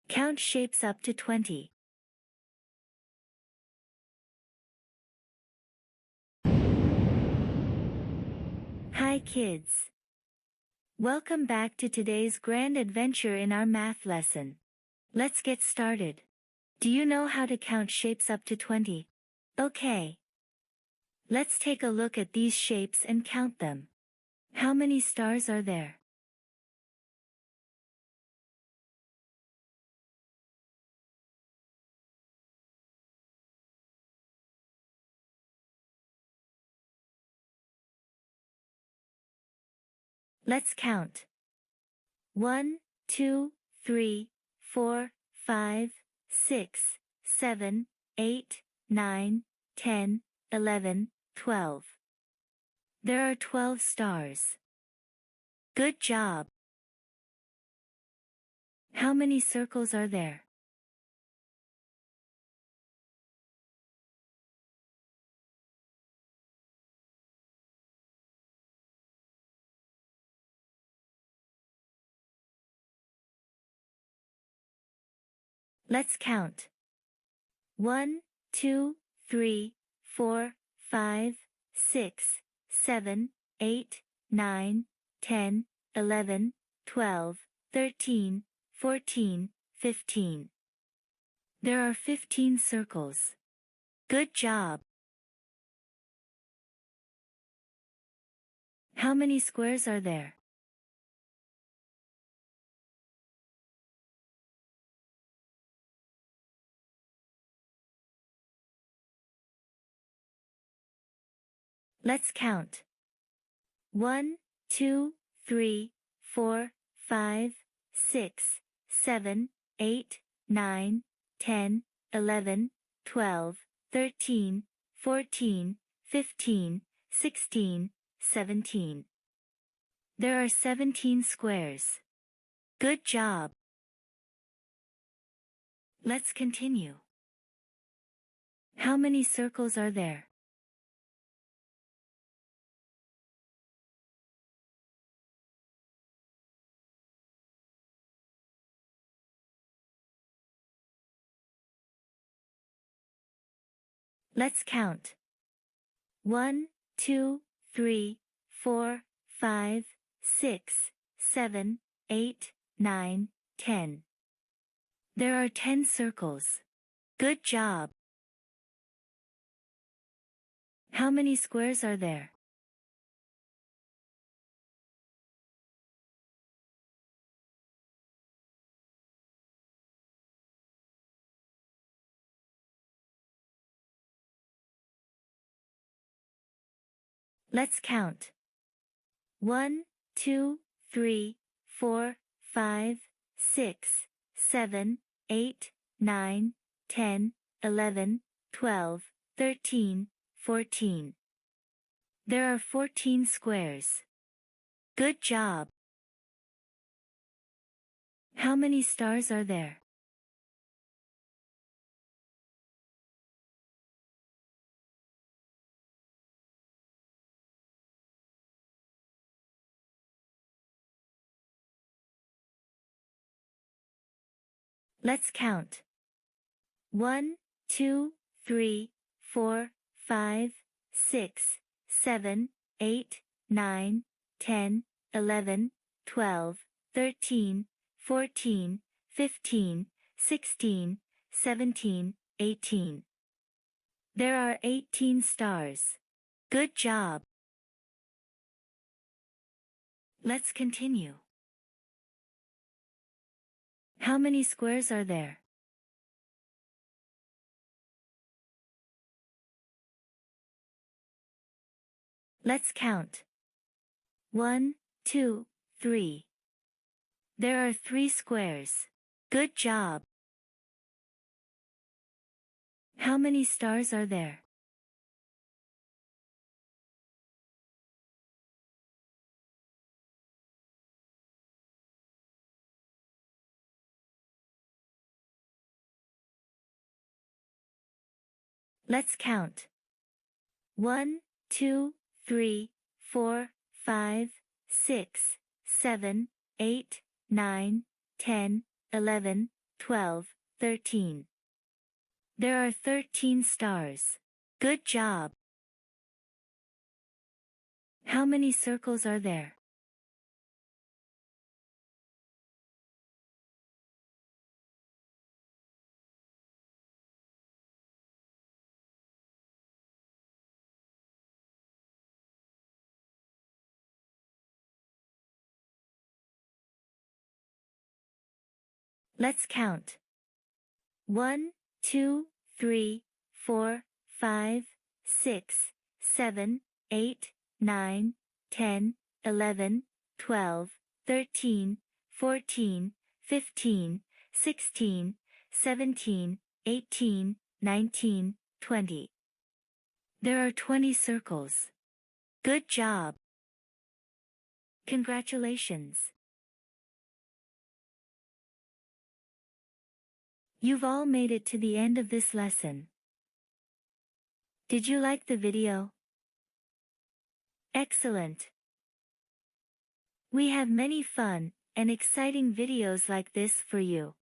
Count shapes up to 20. Hi kids! Welcome back to today's grand adventure in our math lesson. Let's get started. Do you know how to count shapes up to 20? Okay. Let's take a look at these shapes and count them. How many stars are there? Let's count. 1, 2, 3, 4, 5, 6, 7, 8, 9, 10, 11, 12. There are 12 stars. Good job! How many circles are there? Let's count. 1, 2, 3, 4, 5, 6, 7, 8, 9, 10, 11, 12, 13, 14, 15. There are 15 circles. Good job! How many squares are there? Let's count. 1, 2, 3, 4, 5, 6, 7, 8, 9, 10, 11, 12, 13, 14, 15, 16, 17. There are 17 squares. Good job! Let's continue. How many circles are there? Let's count. 1, 2, 3, 4, 5, 6, 7, 8, 9, 10. There are 10 circles. Good job! How many squares are there? Let's count. 1, 2, 3, 4, 5, 6, 7, 8, 9, 10, 11, 12, 13, 14. There are 14 squares. Good job! How many stars are there? Let's count. 1, 2, 3, 4, 5, 6, 7, 8, 9, 10, 11, 12, 13, 14, 15, 16, 17, 18. There are 18 stars. Good job! Let's continue. How many squares are there? Let's count. 1, 2, 3. There are 3 squares. Good job! How many stars are there? Let's count. 1, 2, 3, 4, 5, 6, 7, 8, 9, 10, 11, 12, 13. There are 13 stars. Good job. How many circles are there? Let's count. 1, 2, 3, 4, 5, 6, 7, 8, 9, 10, 11, 12, 13, 14, 15, 16, 17, 18, 19, 20. There are 20 circles. Good job. Congratulations. You've all made it to the end of this lesson. Did you like the video? Excellent. We have many fun and exciting videos like this for you.